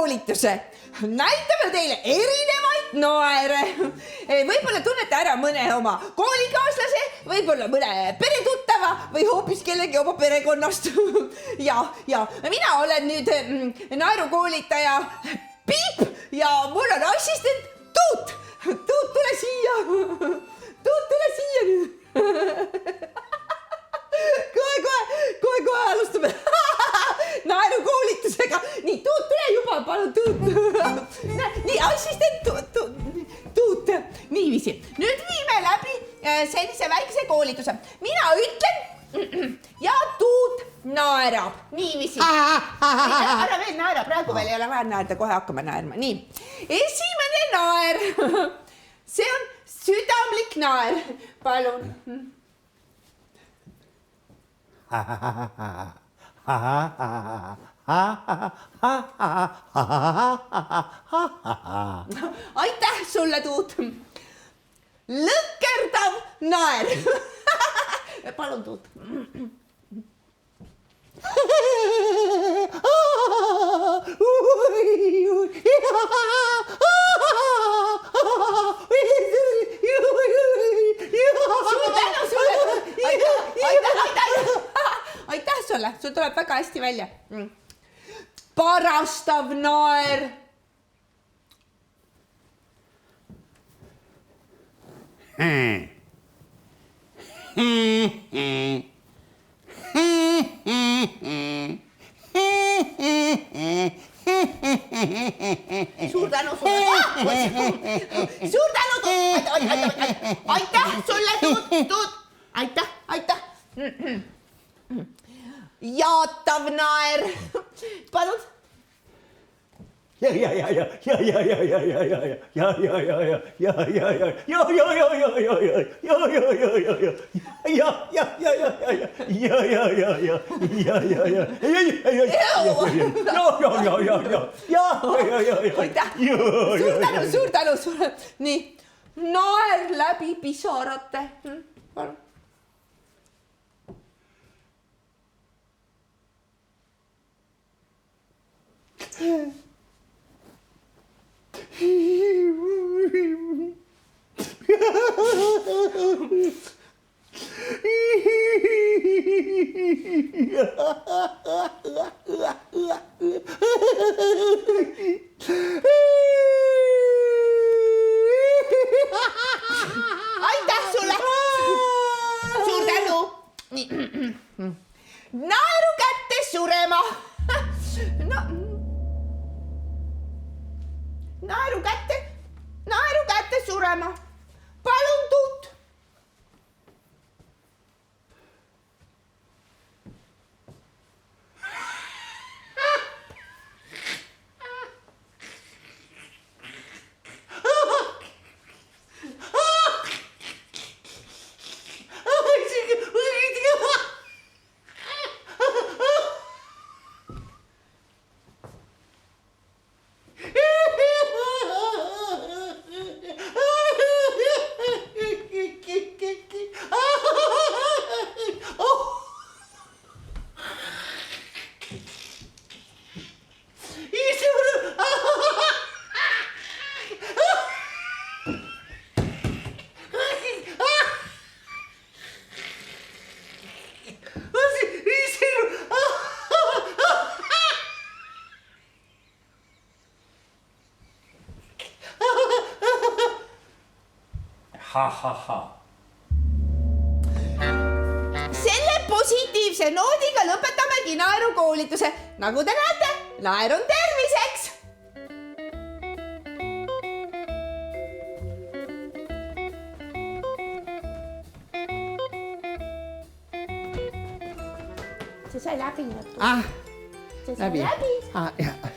koolituse. Näitame teile erinevaid naere. Võib-olla tunnete ära mõne oma koolikaaslase, võib-olla mõne peretuttava või hoopis kellegi oma perekonnast. Ja mina olen nüüd naerukoolitaja Piip ja mul on assistent Tuut. Tuut, tule siia. Tuut, tule siia nüüd. Kohe alustame naerukoolitusega. Nii, Tuut, tule juba, palun, Tuut. Nii, assistent Tuut. Niiviisi. Nüüd viime läbi sellise väikese koolituse. Mina ütlen ja Tuut naerab. Niiviisi. Ära veel naera, praegu veel ei ole vaja naerda, kohe hakkame naerma. Nii, esimene naer. See on südamlik naer. Palun. Aitäh sulle, Tuut. Lõkkerdav naer. Palun, Tuut. Aitäh sulle, sul tuleb väga hästi välja. Parastav naer. Suur tänu sulle. Suur tänu, Tuut. Aitäh sulle, Tuut. Aitäh. Jaatav naer. Palun. Suur tänu sulle. Nii, naer läbi pisarate. Palun. Aitäh sulle. Suur tänu. Naeru kätte surema. Naeru kätte surema. Palun, Tuut. Selle positiivse noodiga lõpetamegi naerukoolituse. Nagu te näete, naer on terviseks. See sai läbi. See sai läbi.